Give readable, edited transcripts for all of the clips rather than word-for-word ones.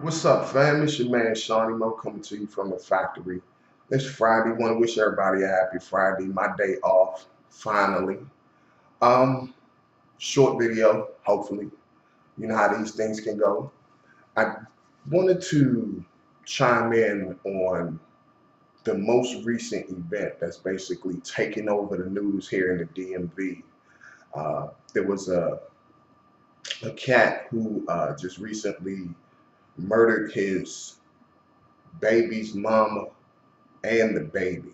What's up, fam? It's your man Seaniemo coming to you from the factory. It's Friday. Want to wish everybody a happy Friday. My day off, finally. Um, Short video, hopefully. You know how these things can go. I wanted to chime in on the most recent event that's basically taking over the news here in the DMV. There was a cat who just recently murdered his baby's mama and the baby.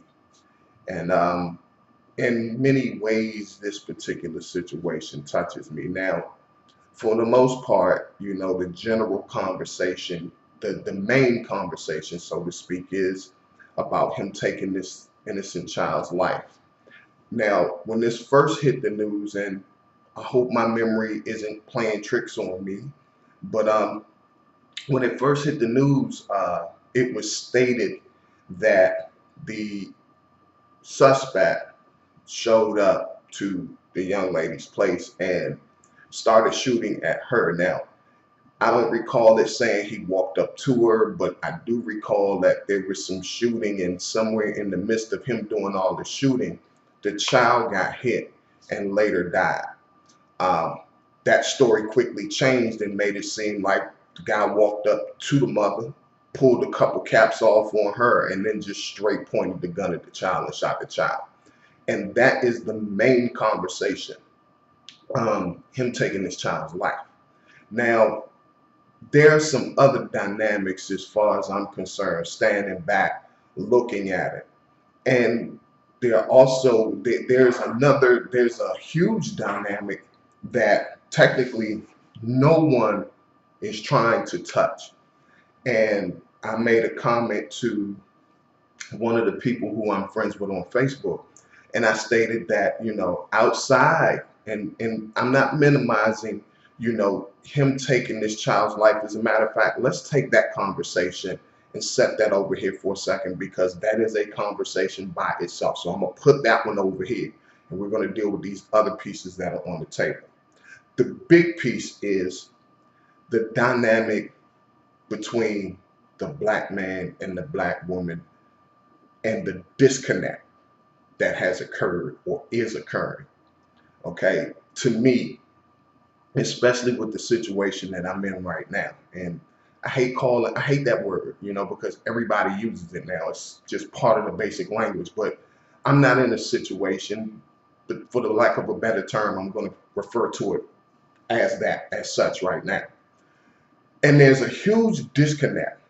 And in many ways, this particular situation touches me. Now, for the most part, the general conversation, the main conversation, so to speak, is about him taking this innocent child's life. Now, when this first hit the news, and I hope my memory isn't playing tricks on me, but when it first hit the news, it was stated that the suspect showed up to the young lady's place and started shooting at her. Now, I don't recall it saying he walked up to her, but I do recall that there was some shooting, and somewhere in the midst of him doing all the shooting, the child got hit and later died. Um, that story quickly changed and made it seem like the guy walked up to the mother, pulled a couple caps off on her, and then just straight pointed the gun at the child and shot the child. And that is the main conversation, him taking this child's life. Now, there are some other dynamics as far as I'm concerned, standing back, looking at it. And there's a huge dynamic that technically no one is trying to touch. And I made a comment to one of the people who I'm friends with on Facebook, and I stated that, outside, and I'm not minimizing, him taking this child's life. As a matter of fact, let's take that conversation and set that over here for a second, because that is a conversation by itself. So I'm gonna put that one over here, and we're gonna deal with these other pieces that are on the table. The big piece is the dynamic between the black man and the black woman, and the disconnect that has occurred or is occurring. Okay, to me, especially with the situation that I'm in right now, and I hate that word, because everybody uses it now. It's just part of the basic language. But I'm not in a situation, but for the lack of a better term, I'm going to refer to it as that, as such, right now. And there's a huge disconnect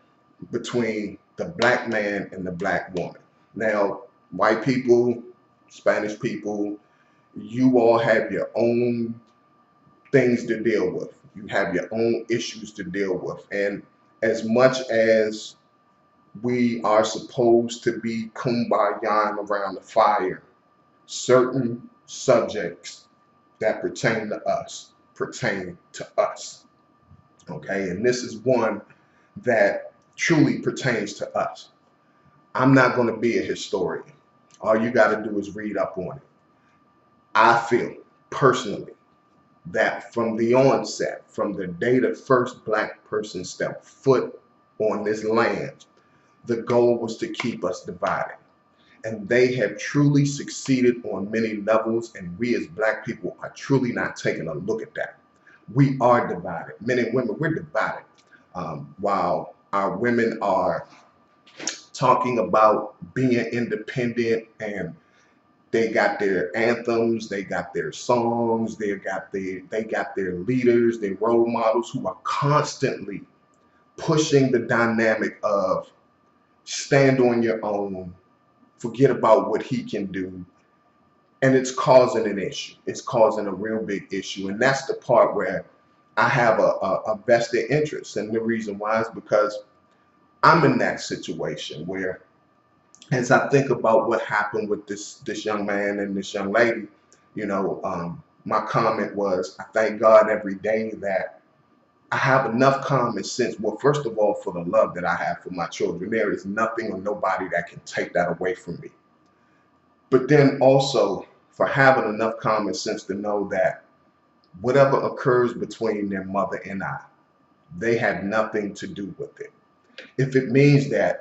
between the black man and the black woman. Now, white people, Spanish people, you all have your own things to deal with. You have your own issues to deal with. And as much as we are supposed to be kumbaya around the fire, certain subjects that pertain to us. Okay, and this is one that truly pertains to us. I'm not going to be a historian. All you got to do is read up on it. I feel personally that from the onset, from the day the first black person stepped foot on this land, the goal was to keep us divided. And they have truly succeeded on many levels, and we as black people are truly not taking a look at that. We are divided. Men and women, we're divided. While our women are talking about being independent, and they got their anthems, they got their songs, they got their leaders, their role models who are constantly pushing the dynamic of stand on your own, forget about what he can do. And it's causing an issue. It's causing a real big issue. And that's the part where I have a vested interest. And the reason why is because I'm in that situation where, as I think about what happened with this young man and this young lady, my comment was, I thank God every day that I have enough common sense. Well, first of all, for the love that I have for my children, there is nothing or nobody that can take that away from me. But then also for having enough common sense to know that whatever occurs between their mother and I, they had nothing to do with it. If it means that,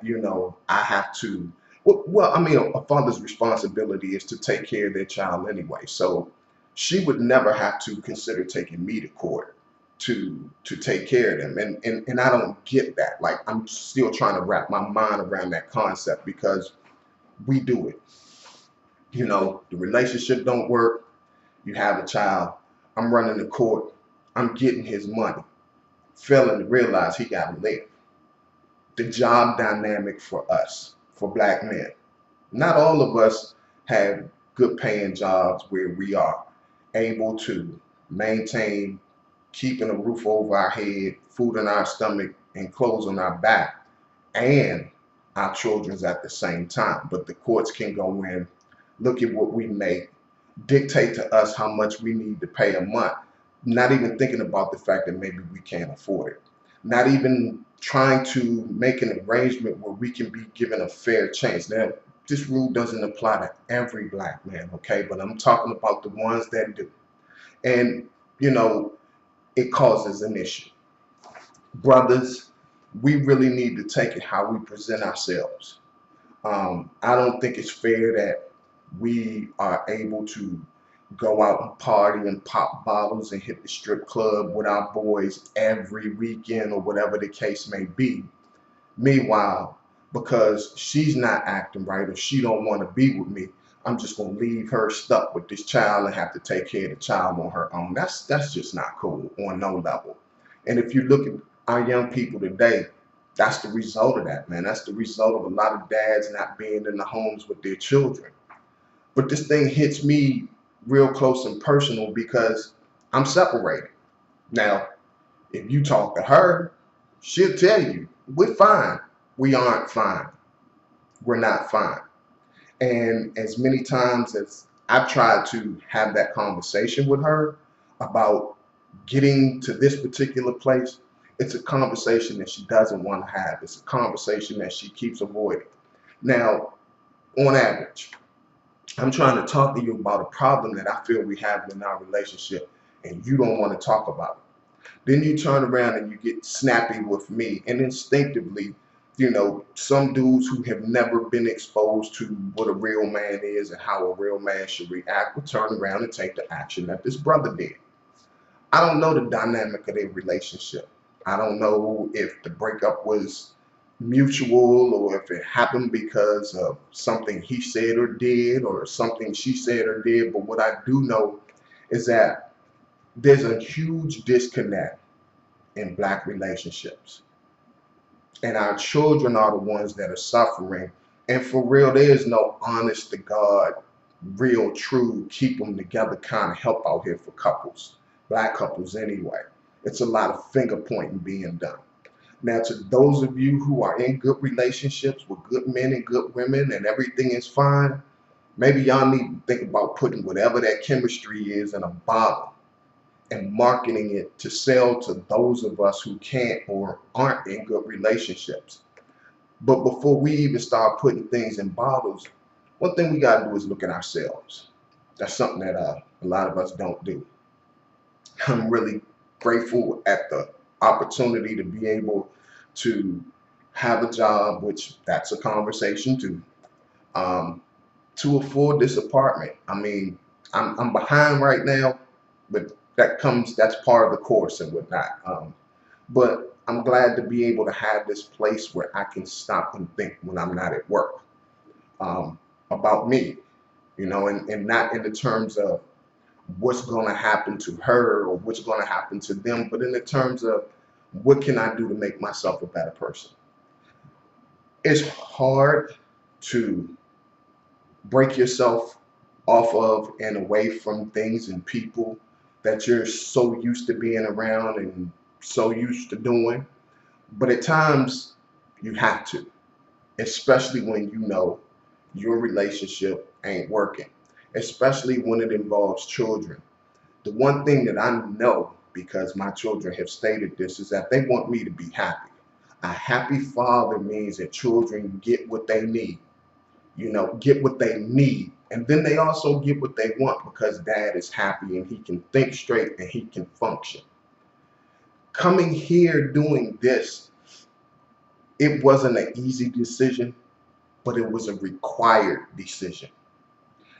I have to, well, I mean, a father's responsibility is to take care of their child anyway. So she would never have to consider taking me to court to take care of them. And I don't get that. Like, I'm still trying to wrap my mind around that concept because we do it. The relationship don't work. You have a child. I'm running the court. I'm getting his money. Failing to realize he got to live. The job dynamic for us, for black men. Not all of us have good paying jobs where we are able to maintain keeping a roof over our head, food in our stomach, and clothes on our back, and our children's at the same time. But the courts can go in, look at what we make, dictate to us how much we need to pay a month, not even thinking about the fact that maybe we can't afford it. Not even trying to make an arrangement where we can be given a fair chance. Now, this rule doesn't apply to every black man, okay? But I'm talking about the ones that do. And, you know, it causes an issue. Brothers, we really need to take it how we present ourselves. I don't think it's fair that we are able to go out and party and pop bottles and hit the strip club with our boys every weekend or whatever the case may be. Meanwhile, because she's not acting right or she don't want to be with me, I'm just gonna leave her stuck with this child and have to take care of the child on her own. That's just not cool on no level. And if you look at our young people today, that's the result of that, man. That's the result of a lot of dads not being in the homes with their children. But this thing hits me real close and personal because I'm separated. Now, if you talk to her, she'll tell you, we're fine. We aren't fine. We're not fine. And as many times as I've tried to have that conversation with her about getting to this particular place, it's a conversation that she doesn't want to have. It's a conversation that she keeps avoiding. Now, on average, I'm trying to talk to you about a problem that I feel we have in our relationship, and you don't want to talk about it. Then you turn around and you get snappy with me, and instinctively, some dudes who have never been exposed to what a real man is and how a real man should react will turn around and take the action that this brother did. I don't know the dynamic of their relationship. I don't know if the breakup was mutual or if it happened because of something he said or did or something she said or did. But what I do know is that there's a huge disconnect in black relationships. And our children are the ones that are suffering. And for real, there is no honest to God, real, true, keep them together kind of help out here for couples, black couples anyway. It's a lot of finger pointing being done. Now, to those of you who are in good relationships with good men and good women and everything is fine, maybe y'all need to think about putting whatever that chemistry is in a bottle and marketing it to sell to those of us who can't or aren't in good relationships. But before we even start putting things in bottles, one thing we got to do is look at ourselves. That's something that a lot of us don't do. I'm really grateful at the opportunity to be able to have a job, which that's a conversation too, to afford this apartment. I mean, I'm behind right now, but that's part of the course and whatnot. But I'm glad to be able to have this place where I can stop and think when I'm not at work about me, and not in the terms of what's going to happen to her or what's going to happen to them, but in the terms of what can I do to make myself a better person. It's hard to break yourself off of and away from things and people that you're so used to being around and so used to doing. But at times you have to, especially when you know your relationship ain't working, especially when it involves children. The one thing that I know, because my children have stated this, is that they want me to be happy. A happy father means that children get what they need, get what they need. And then they also get what they want because dad is happy and he can think straight and he can function. Coming here doing this, it wasn't an easy decision, but it was a required decision.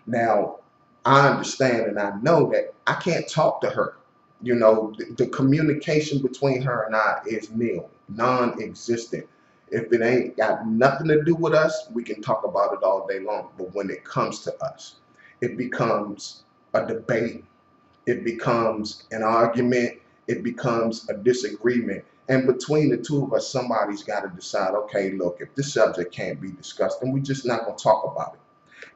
Now, I understand and I know that I can't talk to her. You know, the communication between her and I is nil, non-existent. If it ain't got nothing to do with us, we can talk about it all day long. But when it comes to us, it becomes a debate, it becomes an argument, it becomes a disagreement. And between the two of us, somebody's got to decide, okay, look, if this subject can't be discussed, then we're just not going to talk about it.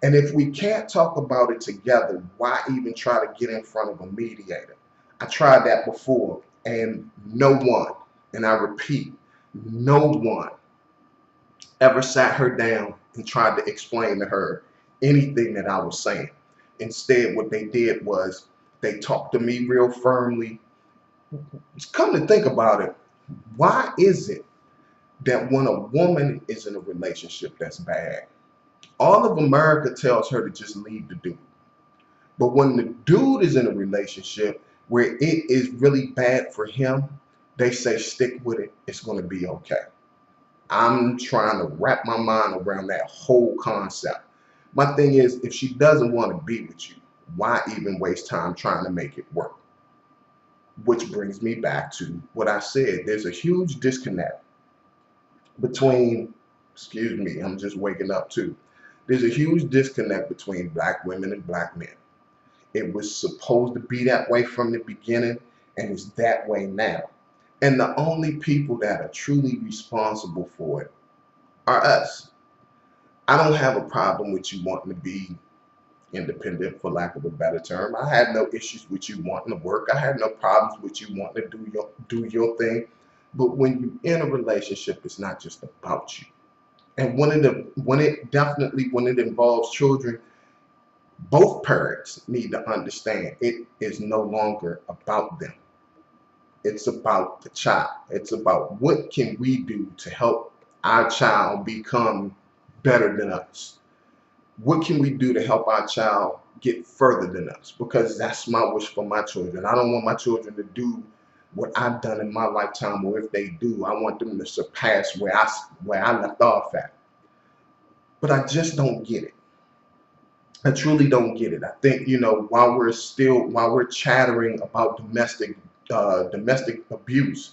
And if we can't talk about it together, why even try to get in front of a mediator? I tried that before, and no one, and I repeat, no one ever sat her down and tried to explain to her anything that I was saying. Instead, what they did was they talked to me real firmly. Come to think about it, why is it that when a woman is in a relationship that's bad, all of America tells her to just leave the dude? But when the dude is in a relationship where it is really bad for him, they say stick with it, it's going to be okay. I'm trying to wrap my mind around that whole concept. My thing is, if she doesn't want to be with you, why even waste time trying to make it work? Which brings me back to what I said. There's a huge disconnect between, excuse me, I'm just waking up too. There's a huge disconnect between black women and black men. It was supposed to be that way from the beginning, and it's that way now. And the only people that are truly responsible for it are us. I don't have a problem with you wanting to be independent, for lack of a better term. I had no issues with you wanting to work. I had no problems with you wanting to do your thing. But when you're in a relationship, it's not just about you. And when it involves children, both parents need to understand it is no longer about them. It's about the child. It's about what can we do to help our child become better than us. What can we do to help our child get further than us? Because that's my wish for my children. I don't want my children to do what I've done in my lifetime, or if they do, I want them to surpass where I left off at. But I just don't get it. I truly don't get it. I think, while we're chattering about domestic abuse,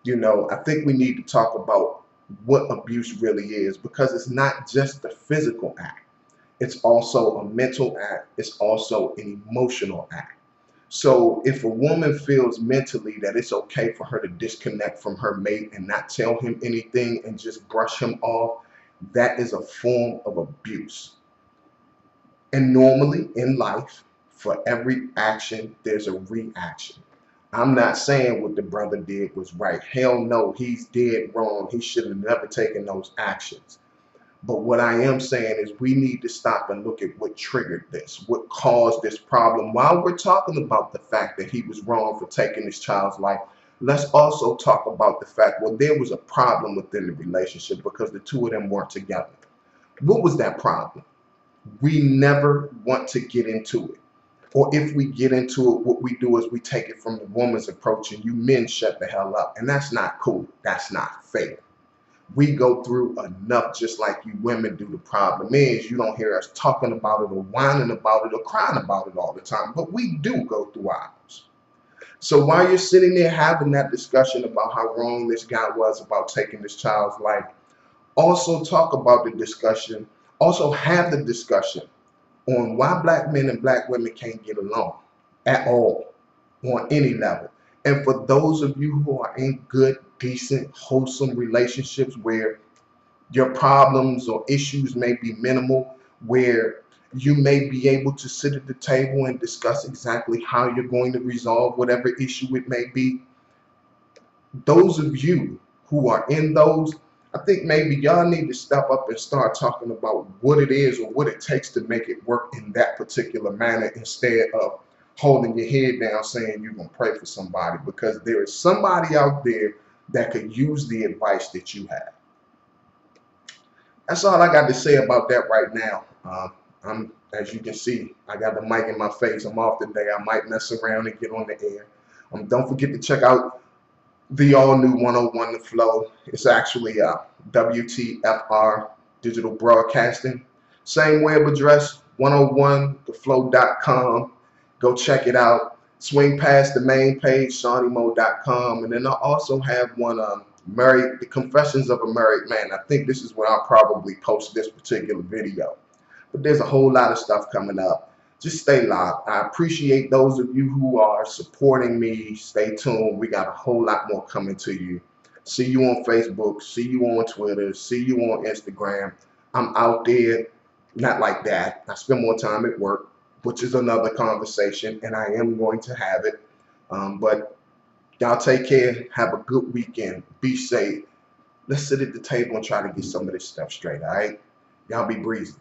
I think we need to talk about what abuse really is, because it's not just the physical act. It's also a mental act. It's also an emotional act. So if a woman feels mentally that it's okay for her to disconnect from her mate and not tell him anything and just brush him off, that is a form of abuse. And normally in life, for every action, there's a reaction. I'm not saying what the brother did was right. Hell no, he's dead wrong. He should have never taken those actions. But what I am saying is we need to stop and look at what triggered this, what caused this problem. While we're talking about the fact that he was wrong for taking his child's life, let's also talk about the fact, well, there was a problem within the relationship because the two of them weren't together. What was that problem? We never want to get into it. Or if we get into it, what we do is we take it from the woman's approach and you men shut the hell up. And that's not cool. That's not fair. We go through enough just like you women do. The problem is you don't hear us talking about it or whining about it or crying about it all the time. But we do go through ours. So while you're sitting there having that discussion about how wrong this guy was about taking this child's life, also talk about the discussion, also have the discussion on why black men and black women can't get along at all on any level. And for those of you who are in good, decent, wholesome relationships where your problems or issues may be minimal, where you may be able to sit at the table and discuss exactly how you're going to resolve whatever issue it may be, those of you who are in those, I think maybe y'all need to step up and start talking about what it is or what it takes to make it work in that particular manner, instead of holding your head down saying you're going to pray for somebody, because there is somebody out there that could use the advice that you have. That's all I got to say about that right now. As you can see, I got the mic in my face. I'm off today. I might mess around and get on the air. Don't forget to check out the all new 101 The Flow. It's actually WTFR Digital Broadcasting. Same web address, 101theflow.com. Go check it out. Swing past the main page, Seaniemo.com. And then I also have one, The Confessions of a Married Man. I think this is where I'll probably post this particular video. But there's a whole lot of stuff coming up. Just stay locked. I appreciate those of you who are supporting me. Stay tuned. We got a whole lot more coming to you. See you on Facebook. See you on Twitter. See you on Instagram. I'm out there. Not like that. I spend more time at work, which is another conversation, and I am going to have it. But y'all take care. Have a good weekend. Be safe. Let's sit at the table and try to get some of this stuff straight, all right? Y'all be breezy.